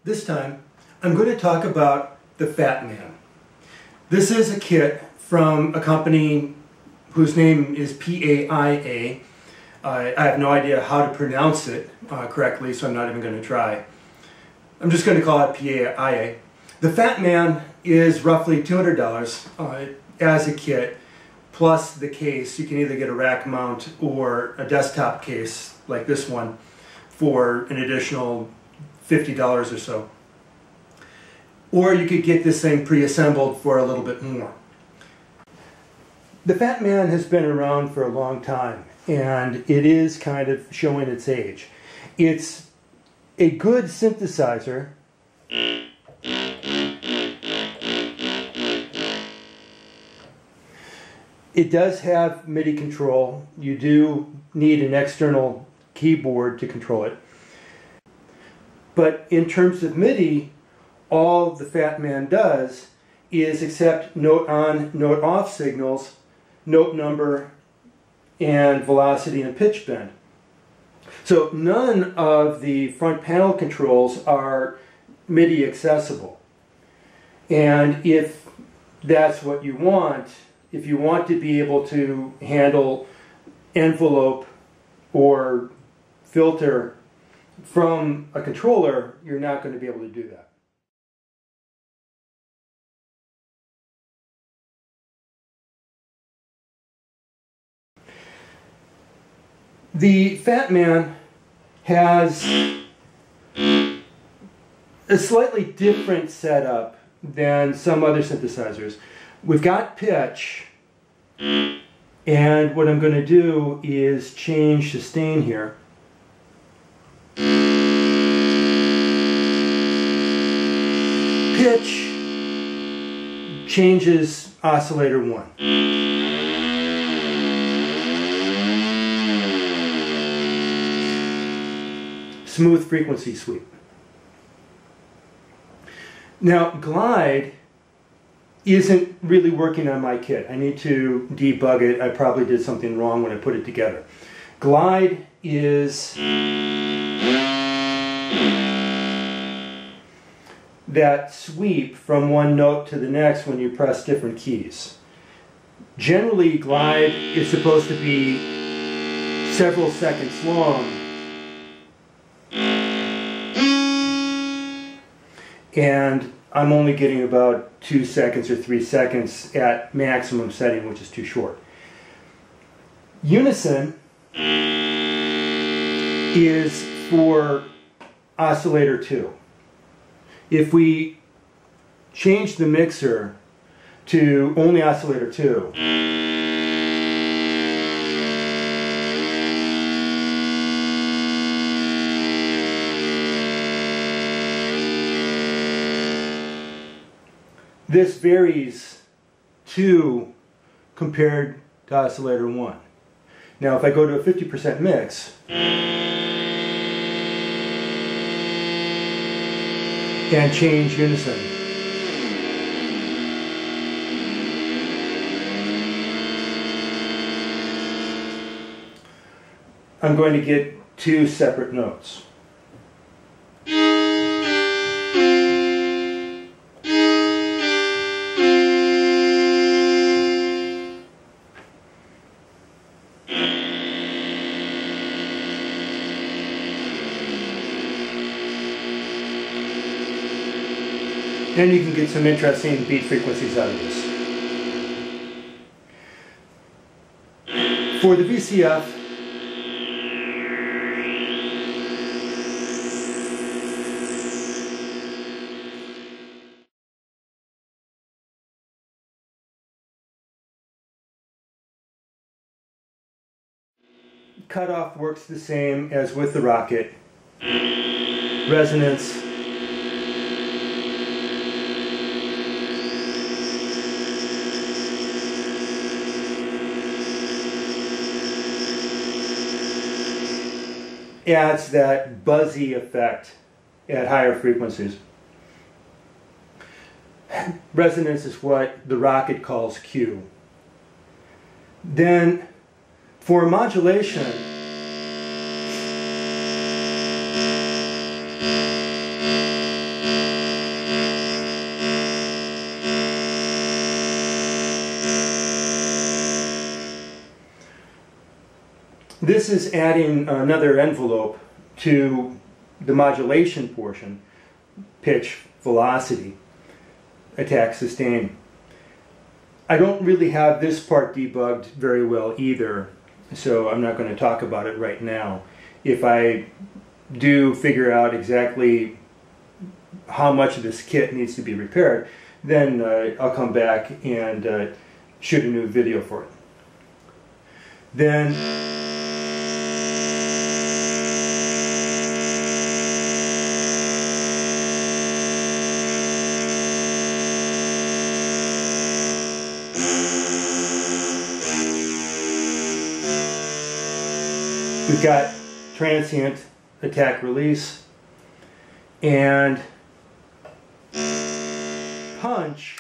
This time, I'm going to talk about the Fatman. This is a kit from a company whose name is PAiA. I have no idea how to pronounce it correctly, so I'm not even going to try. I'm just going to call it PAiA. The Fatman is roughly $200 as a kit, plus the case. You can either get a rack mount or a desktop case like this one for an additional $50 or so. Or you could get this thing pre-assembled for a little bit more. The Fatman has been around for a long time, and it is kind of showing its age. It's a good synthesizer. It does have MIDI control. You do need an external keyboard to control it. But in terms of MIDI, all the Fatman does is accept note on, note off signals, note number, and velocity and pitch bend. So none of the front panel controls are MIDI accessible. And if that's what you want, if you want to be able to handle envelope or filter from a controller, you're not going to be able to do that. The Fatman has a slightly different setup than some other synthesizers. We've got pitch, and what I'm going to do is change sustain here. Pitch changes oscillator 1. Smooth frequency sweep. Now, glide isn't really working on my kit. I need to debug it. I probably did something wrong when I put it together. Glide is that sweep from one note to the next when you press different keys. Generally, glide is supposed to be several seconds long, and I'm only getting about 2 seconds or 3 seconds at maximum setting, which is too short. Unison is for oscillator 2. If we change the mixer to only oscillator 2, this varies 2 compared to oscillator 1. Now if I go to a 50% mix and change unison, I'm going to get 2 separate notes. And you can get some interesting beat frequencies out of this. For the VCF, cutoff works the same as with the Rocket. Resonance, adds that buzzy effect at higher frequencies. Resonance is what the Rocket calls Q. Then for modulation, This is adding another envelope to the modulation portion, pitch, velocity, attack, sustain. I don't really have this part debugged very well either, so I'm not going to talk about it right now. If I do figure out exactly how much of this kit needs to be repaired, then I'll come back and shoot a new video for it. Then we've got transient, attack, release, and punch.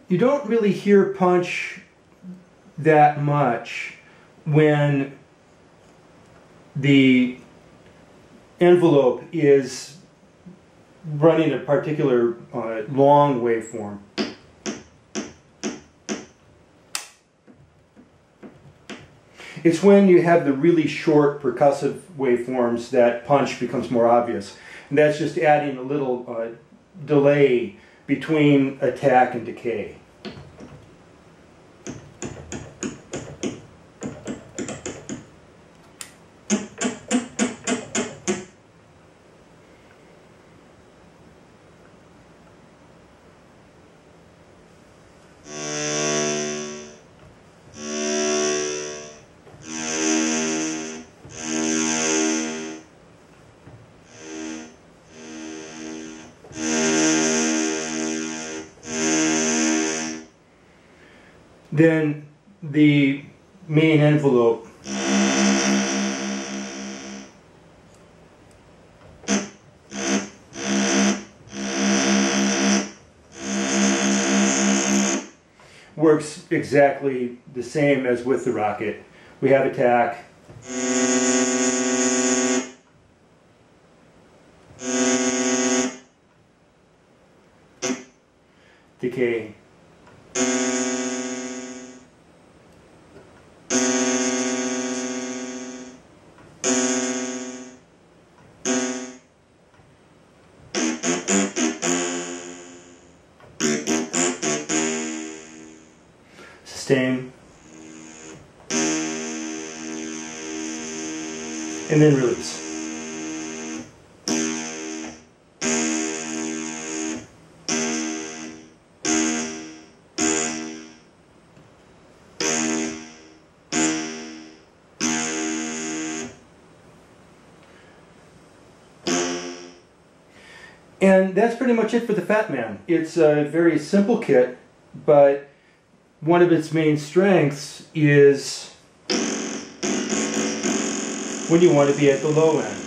You don't really hear punch that much when the envelope is running a particular long waveform. It's when you have the really short percussive waveforms that punch becomes more obvious. And that's just adding a little delay between attack and decay. Then the main envelope works exactly the same as with the rocket. We have attack, decay, sustain, and then release. And that's pretty much it for the Fatman. It's a very simple kit, but one of its main strengths is when you want to be at the low end.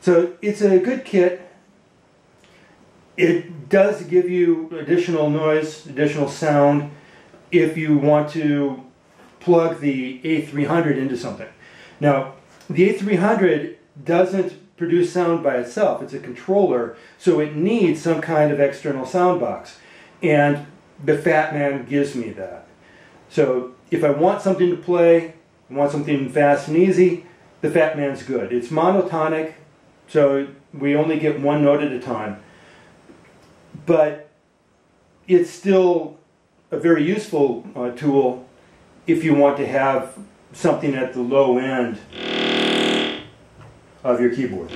So it's a good kit. It does give you additional noise, additional sound if you want to plug the A300 into something. Now, the A300 doesn't produce sound by itself. It's a controller, so it needs some kind of external sound box. And the Fatman gives me that. So if I want something to play, I want something fast and easy, the Fatman's good. It's monotonic, so we only get one note at a time. But it's still a very useful tool if you want to have something at the low end of your keyboard.